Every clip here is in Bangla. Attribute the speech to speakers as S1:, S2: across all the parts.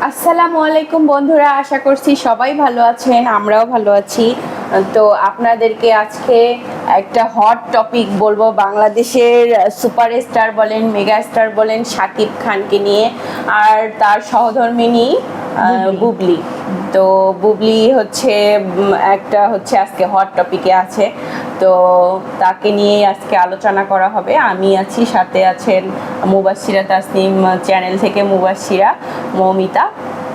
S1: আসসালামু আলাইকুম বন্ধুরা, আশা করছি সবাই ভালো আছেন, আমরাও ভালো আছি। তো আপনাদেরকে আজকে একটা হট টপিক বলবো, বাংলাদেশের সুপারস্টার বলেন, মেগা স্টার বলেন, শাকিব খানকে নিয়ে আর তার সহধর্মিণী বুবলি। তো বুবলি হচ্ছে একটা হচ্ছে আজকে হট টপিকে আছে, তো তাকে নিয়েই আজকে আলোচনা করা হবে। আমি আছি, সাথে আছেন মুবাশশিরা তাসনিম চ্যানেল থেকে মুবাশশিরা, মৌমিতা।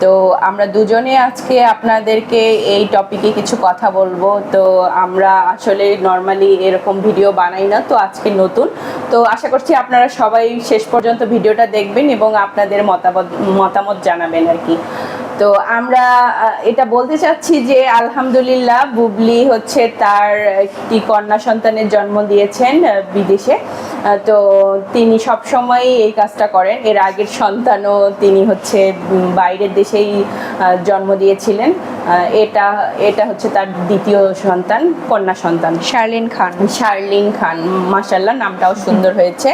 S1: তো আমরা দুজনে আজকে আপনাদেরকে এই টপিকে কিছু কথা বলবো। তো আমরা আসলে নর্মালি এরকম ভিডিও বানাই না, তো আজকে নতুন। তো আশা করছি আপনারা সবাই শেষ পর্যন্ত ভিডিওটা দেখবেন এবং আপনাদের মতামত জানাবেন আর কি। তো আমরা এটা বলতে চাচ্ছি যে আলহামদুলিল্লাহ, বুবলি হচ্ছে তার একটি কন্যা সন্তানের জন্ম দিয়েছেন বিদেশে। তো তিনি সবসময় এই কাজটা করেন। এর আগের সন্তানও তিনি হচ্ছে বাইরের দেশেই জন্ম দিয়েছিলেন। এটা হচ্ছে তার দ্বিতীয় সন্তান, কন্যা সন্তান শার্লিন খান। মাশাআল্লাহ, নামটাও সুন্দর হয়েছে।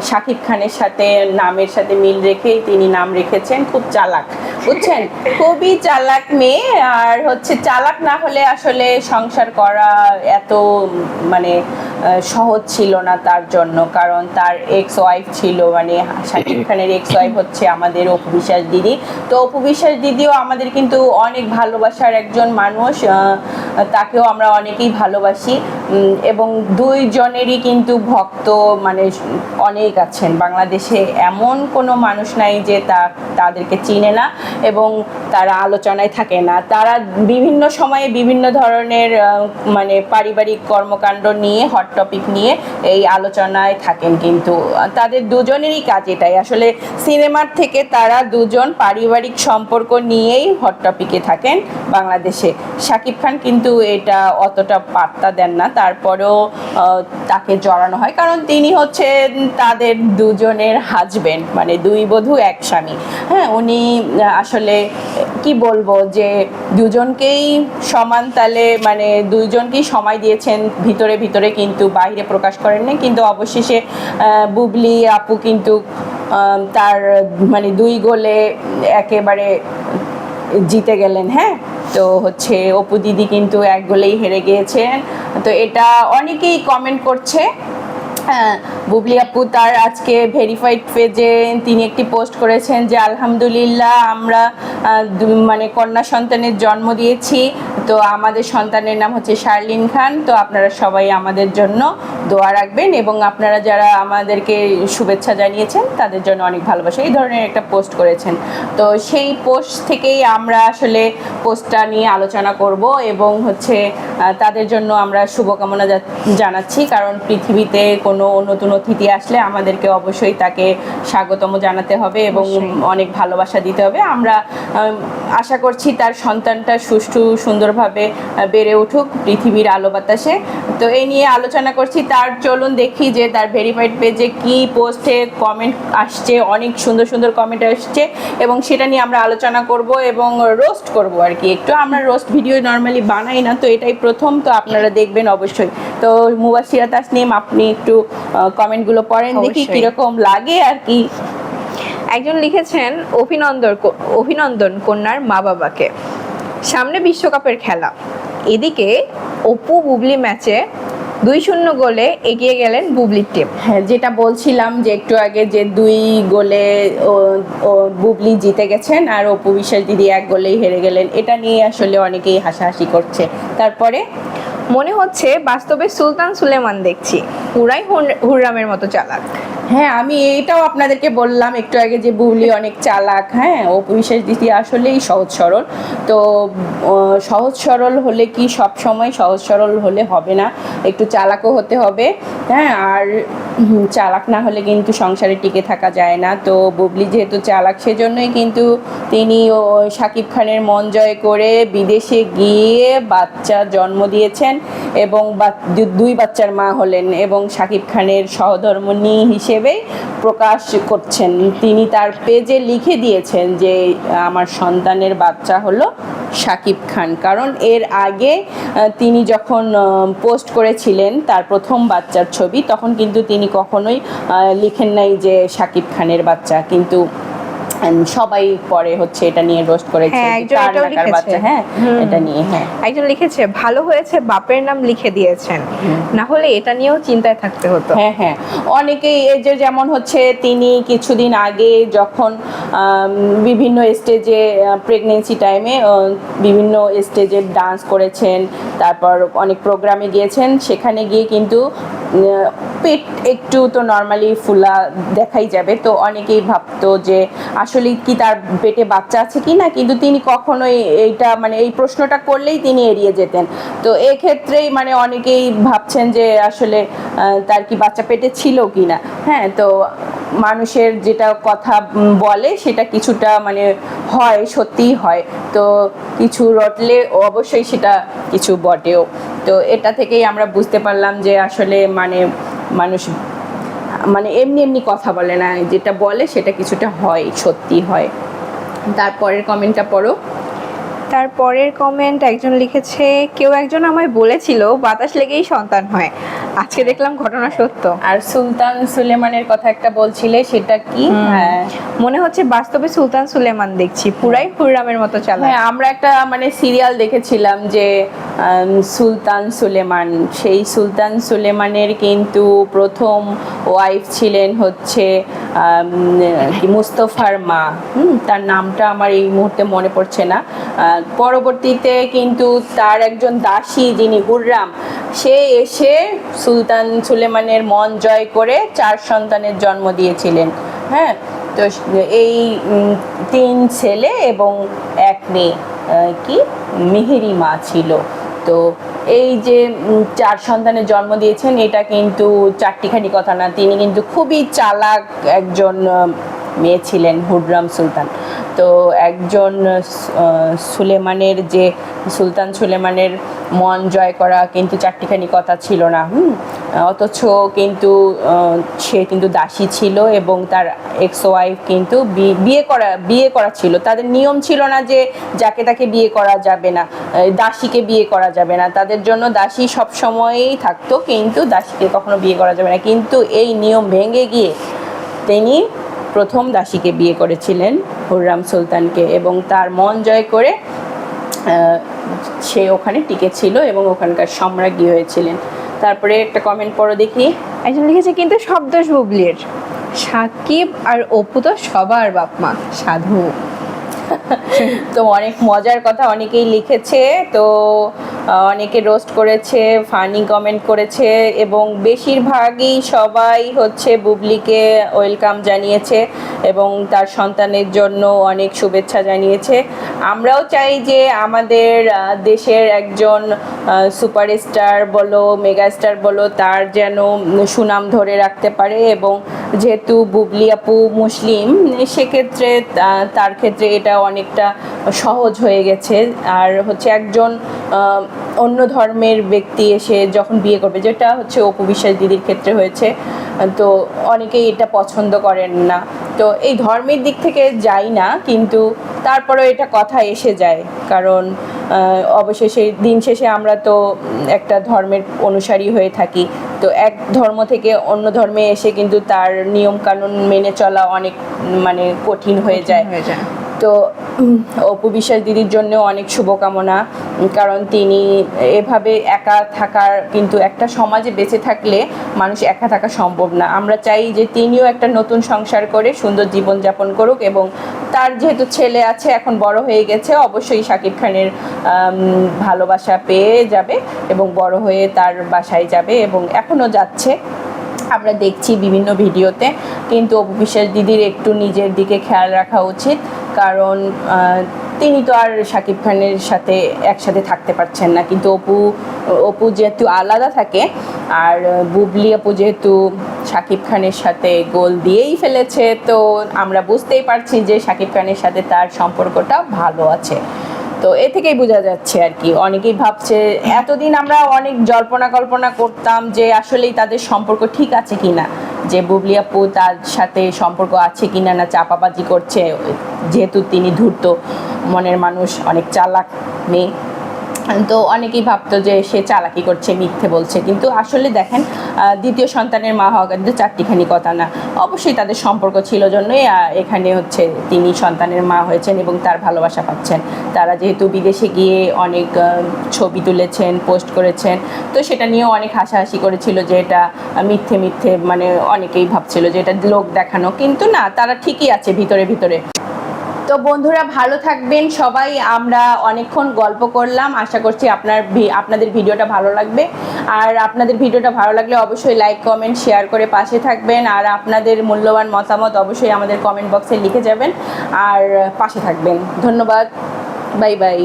S1: শাকিব খানের সাথে নামের সাথে মিল রেখেই তিনি নাম রেখেছেন। খুব চালাক, বুঝছেন, খুবই চালাক মেয়ে। আর হচ্ছে চালাক না হলে আসলে সংসার করা এত মানে সহজ ছিল না তার জন্য, কারণ তার এক্স ওয়াইফ ছিল, মানে শাকিব খানের এক্স ওয়াইফ হচ্ছে আমাদের অপু বিশ্বাস দিদি। তো অপু বিশ্বাস দিদিও আমাদের কিন্তু অনেক ভালোবাসার একজন মানুষ, তাকেও আমরা অনেকেই ভালোবাসি এবং দুইজনেরই কিন্তু ভক্ত মানে অনেক আছেন বাংলাদেশে। এমন কোনো মানুষ নাই যে তাদেরকে চিনে না এবং তারা আলোচনায় থাকে না। তারা বিভিন্ন সময়ে বিভিন্ন ধরনের মানে পারিবারিক কর্মকাণ্ড নিয়ে, হট টপিক নিয়ে এই আলোচনায় থাকেন। কিন্তু তাদের দুজনেরই কাজ এটাই, আসলে সিনেমার থেকে তারা দুজন পারিবারিক সম্পর্ক নিয়েই হট টপিকে থাকেন বাংলাদেশে। শাকিব খান কিন্তু এটা অতটা পাত্তা দেন না, তারপরেও তাকে জড়ানো হয়, কারণ তিনি হচ্ছে তাদের দুজনের হাজবেন্ড, মানে দুই বধূ এক স্বামী। হ্যাঁ, উনি আসলে কি বলবো যে দুজনকেই সমান তালে, মানে দুইজনকেই সময় দিয়েছেন ভিতরে ভিতরে, কিন্তু বাইরে প্রকাশ করেননি। কিন্তু অবশেষে বুবলি আপু কিন্তু তার মানে 2 গোলে একেবারে জিতে গেলেন। হ্যাঁ, তো হচ্ছে অপু দিদি কিন্তু 1 গোলেই হেরে গিয়েছেন। তো এটা অনেকেই কমেন্ট করছে। হ্যাঁ, বুবলি আপু তার আজকে ভেরিফাইড পেজে তিনি একটি পোস্ট করেছেন যে আলহামদুলিল্লাহ, আমরা মানে কন্যা সন্তানের জন্ম দিয়েছি। তো আমাদের সন্তানের নাম হচ্ছে শার্লিন খান। তো আপনারা সবাই আমাদের জন্য দোয়া রাখবেন এবং আপনারা যারা আমাদেরকে শুভেচ্ছা জানিয়েছেন তাদের জন্য অনেক ভালোবাসা, এই ধরনের একটা পোস্ট করেছেন। তো সেই পোস্ট থেকেই আমরা আসলে পোস্টটা নিয়ে আলোচনা করব এবং হচ্ছে তাদের জন্য আমরা শুভকামনা জানাচ্ছি, কারণ পৃথিবীতে কোনো নতুন অতিথি আসলে আমাদেরকে অবশ্যই তাকে স্বাগতম জানাতে হবে এবং অনেক ভালোবাসা দিতে হবে। আমরা আশা করছি তার সন্তানটা সুষ্ঠু সুন্দরভাবে বেড়ে উঠুক পৃথিবীর আলো বাতাসে। তো এই নিয়ে আলোচনা করছি। তার চলুন দেখি যে তার ভেরিফাইড পেজে কি পোস্টে কমেন্ট আসছে। অনেক সুন্দর সুন্দর কমেন্ট আসছে এবং সেটা নিয়ে আমরা আলোচনা করব এবং রোস্ট করব আর কি। একটু আমরা রোস্ট ভিডিও নর্মালি বানাই না, তো এটাই প্রথম, তো আপনারা দেখবেন অবশ্যই। তো মুবাশশিরা তাসনিম, আপনি একটু কমেন্টগুলো পড়েন, দেখি কিরকম লাগে আর কি।
S2: একজন লিখেছেন, অভিনন্দন কন্যার মা বাবাকে, সামনে বিশ্বকাপের খেলা। এদিকে অপু বুবলি ম্যাচে 2-0 গোলে এগিয়ে গেলেন বুবলির টিম।
S1: হ্যাঁ, যেটা বলছিলাম যে একটু আগে, যে 2 গোলে ও বুবলি জিতে গেছেন আর অপু বিশ্বাস দিদি 1 গোলেই হেরে গেলেন। এটা নিয়ে আসলে অনেকেই হাসাহাসি করছে। তারপরে
S2: মনে হচ্ছে বাস্তবে সুলতান সুলেমান দেখছি, পুরাই হুররামের মতো চালাক।
S1: হ্যাঁ, আমি এটাও আপনাদেরকে বললাম একটু আগে যে বুবলি অনেক চালাক। হ্যাঁ, অপু বিশ্বাস দিদি আসলেই সহজ সরল। তো সহজ সরল হলে কি সব সময় সহজ সরল হলে হবে না, একটু চালাকও হতে হবে। হ্যাঁ, আর চালাক না হলে কিন্তু সংসারে টিকে থাকা যায় না। তো বুবলি যেহেতু চালাক, সেজন্যই কিন্তু তিনি শাকিব খানের মন জয় করে বিদেশে গিয়ে বাচ্চা জন্ম দিয়েছেন এবং 2 বাচ্চার মা হলেন এবং শাকিব খানের সহধর্মিণী হিসেবে প্রকাশ করছেন। তিনি তার পেজে লিখে দিয়েছেন যে আমার সন্তানের বাচ্চা হলো শাকিব খান, কারণ এর আগে তিনি যখন পোস্ট করেছিলেন তার প্রথম বাচ্চার ছবি, তখন কিন্তু তিনি কখনোই লিখেন নাই যে শাকিব খানের বাচ্চা। কিন্তু সবাই পরে হচ্ছে এটা নিয়ে রোস্ট করেছে
S2: হ্যাঁ,
S1: যে
S2: একজন
S1: কার
S2: এটাও
S1: নাকার
S2: লিখেছে।
S1: বাচ্চা, হ্যাঁ এটা নিয়ে, হ্যাঁ
S2: একজন লিখেছে ভালো হয়েছে বাপের নাম লিখে দিয়েছেন, না হলে এটা নিয়েও চিন্তায় থাকতে হতো।
S1: হ্যাঁ হ্যাঁ, অনেকেই এই যে যেমন হচ্ছে তিনি কিছুদিন আগে যখন বিভিন্ন স্টেজে প্রেগনেন্সি টাইমে বিভিন্ন স্টেজে ডান্স করেছেন, তারপর অনেক প্রোগ্রামে গিয়েছেন, সেখানে গিয়ে কিন্তু পেট একটু তো নর্মালি ফুলা দেখাই যাবে, তো অনেকেই ভাবতো যে আসলে কি তার পেটে বাচ্চা আছে কি না, কিন্তু তিনি কখনোই এইটা মানে এই প্রশ্নটা করলেই তিনি এড়িয়ে যেতেন। তো এক্ষেত্রেই মানে অনেকেই ভাবছেন যে আসলে তার কি বাচ্চা পেটে ছিল কি না। হ্যাঁ, তো মানুষের যেটা কথা বলে সেটা কিছুটা মানে হয়, সত্যিই হয়, তো কিছু রটলে অবশ্যই সেটা কিছু বটেও। তো এটা থেকেই আমরা বুঝতে পারলাম যে আসলে মানে মানুষ মানে এমনি এমনি কথা বলে না, যেটা বলে সেটা কিছুটা হয়, সত্যি হয়। তারপরের কমেন্টটা পড়ো।
S2: তারপরের কমেন্ট একজন লিখেছে কেউ একজন আমায় বলেছিল বাতাস লেগেই সন্তান হয়, আজকে দেখলাম ঘটনা সত্য।
S1: আর সুলতান সুলেমানের কথা একটা বলছিলে, সেটা কি? হ্যাঁ,
S2: মনে হচ্ছে বাস্তবে সুলতান সুলেমান দেখছি, পুরাই হুররামের মতো চালাক।
S1: হ্যাঁ আমরা একটা মানে সিরিয়াল দেখেছিলাম যে সুলতান সুলেমান, সেই সুলতান সুলেমানের কিন্তু প্রথম ওয়াইফ ছিলেন হচ্ছে কি মুস্তফার মা, তার নামটা আমার এই মুহূর্তে মনে পড়ছে না। পরবর্তীতে কিন্তু তার একজন দাসী যিনি হুররাম, সে এসে সুলতান সুলেমানের মন জয় করে 4 সন্তানের জন্ম দিয়েছিলেন। হ্যাঁ, তো এই 3 ছেলে এবং 1 মেয়ে, কি মেহেরি মা ছিল। তো এই যে 4 সন্তানের জন্ম দিয়েছেন, এটা কিন্তু চারটিখানি কথা না, তিনি কিন্তু খুবই চালাক একজন মেয়ে ছিলেন হুররাম সুলতান। তো একজন সুলেমানের যে সুলতান সুলেমানের মন জয় করা কিন্তু চারটিখানি কথা ছিল না, অথচ কিন্তু সে কিন্তু দাসী ছিল এবং তার এক্স ওয়াইফ কিন্তু বিয়ে করা ছিল। তাদের নিয়ম ছিল না যে যাকে তাকে বিয়ে করা যাবে না, দাসীকে বিয়ে করা যাবে না, তাদের জন্য দাসী সব সময়ই থাকতো, কিন্তু দাসীকে কখনো বিয়ে করা যাবে না। কিন্তু এই নিয়ম ভেঙে গিয়ে তিনি প্রথম দাসীকে বিয়ে করেছিলেন, হুররাম সুলতানকে, এবং তার মন জয় করে সে ওখানে টিকেছিল এবং ওখানকার সম্রাজ্ঞী হয়েছিলেন। তারপরে একটা কমেন্ট পড়ো দেখি।
S2: একজন লিখেছে কিন্তু সব দোষ বুবলির, সাকিব আর অপু তো সবার বাপ মা, সাধু।
S1: তো অনেক মজার কথা অনেকেই লিখেছে, তো অনেকে রোস্ট করেছে, ফানি কমেন্ট করেছে, এবং বেশিরভাগই সবাই হচ্ছে বুবলিকে ওয়েলকাম জানিয়েছে এবং তার সন্তানের জন্য অনেক শুভেচ্ছা জানিয়েছে। আমরাও চাই যে আমাদের দেশের একজন সুপারস্টার বলো, মেগাস্টার বলো, তার যেন সুনাম ধরে রাখতে পারে, এবং যেহেতু বুবলি আপু মুসলিম, সেক্ষেত্রে তার ক্ষেত্রে এটা অনেকটা সহজ হয়ে গেছে। আর হচ্ছে একজন অন্য ধর্মের ব্যক্তি এসে যখন বিয়ে করবে, যেটা হচ্ছে অপু বিশ্বাস দিদির ক্ষেত্রে হয়েছে, তো অনেকেই এটা পছন্দ করেন না। তো এই ধর্মের দিক থেকে যাই না, কিন্তু তারপরেও এটা কথা এসে যায়, কারণ অবশেষে দিন শেষে আমরা তো একটা ধর্মের অনুসারী হয়ে থাকি। তো এক ধর্ম থেকে অন্য ধর্মে এসে কিন্তু তার নিয়ম কানুন মেনে চলা অনেক মানে কঠিন হয়ে যায়। তো অপু বিশ্বাস দিদির জন্য অনেক শুভকামনা, কারণ তিনি এভাবে একা থাকার, কিন্তু একটা সমাজে বেঁচে থাকলে মানুষ একা থাকা সম্ভব না। আমরা চাই যে তিনিও একটা নতুন সংসার করে সুন্দর জীবনযাপন করুক, এবং তার যেহেতু ছেলে আছে, এখন বড় হয়ে গেছে, অবশ্যই শাকিব খানের ভালোবাসা পেয়ে যাবে এবং বড় হয়ে তার বাসায় যাবে, এবং এখনও যাচ্ছে, আমরা দেখছি বিভিন্ন ভিডিওতে। কিন্তু অপু বিশ্বাস দিদির একটু নিজের দিকে খেয়াল রাখা উচিত, কারণ তিনি তো আর শাকিব খানের সাথে একসাথে থাকতে পারছেন না। কিন্তু অপু যেহেতু আলাদা থাকে, আর বুবলি আপু যেহেতু শাকিব খানের সাথে গোল দিয়েই ফেলেছে, তো আমরা বুঝতেই পারছি যে শাকিব খানের সাথে তার সম্পর্কটা ভালো আছে। তো এ থেকেই বোঝা যাচ্ছে আর কি। অনেকেই ভাবছে, এতদিন আমরা অনেক জল্পনা কল্পনা করতাম যে আসলেই তাদের সম্পর্ক ঠিক আছে কিনা, যে বুবলি আপু তার সাথে সম্পর্ক আছে কিনা, না চাপাবাজি করছে, যেহেতু তিনি ধূর্ত মনের মানুষ, অনেক চালাক মেয়ে। তো অনেকেই ভাবতো যে সে চালাকি করছে, মিথ্যে বলছে, কিন্তু আসলে দেখেন দ্বিতীয় সন্তানের মা হওয়া কিন্তু চারটিখানি কথা না। অবশ্যই তাদের সম্পর্ক ছিল জন্যই এখানে হচ্ছে তিনি সন্তানের মা হয়েছেন এবং তার ভালোবাসা পাচ্ছেন। তারা যেহেতু বিদেশে গিয়ে অনেক ছবি তুলেছেন, পোস্ট করেছেন, তো সেটা নিয়েও অনেক হাসাহাসি করেছিল যে এটা মিথ্যে মিথ্যে, মানে অনেকেই ভাবছিল যে এটা লোক দেখানো, কিন্তু না, তারা ঠিকই আছে ভিতরে ভিতরে। তো বন্ধুরা ভালো থাকবেন সবাই। আমরা অনেকক্ষণ গল্প করলাম, আশা করছি আপনাদের ভিডিওটা ভালো লাগবে। আর আপনাদের ভিডিওটা ভালো লাগলে অবশ্যই লাইক, কমেন্ট, শেয়ার করে পাশে থাকবেন। আর আপনাদের মূল্যবান মতামত অবশ্যই আমাদের কমেন্ট বক্সে লিখে যাবেন আর পাশে থাকবেন। ধন্যবাদ, বাই বাই।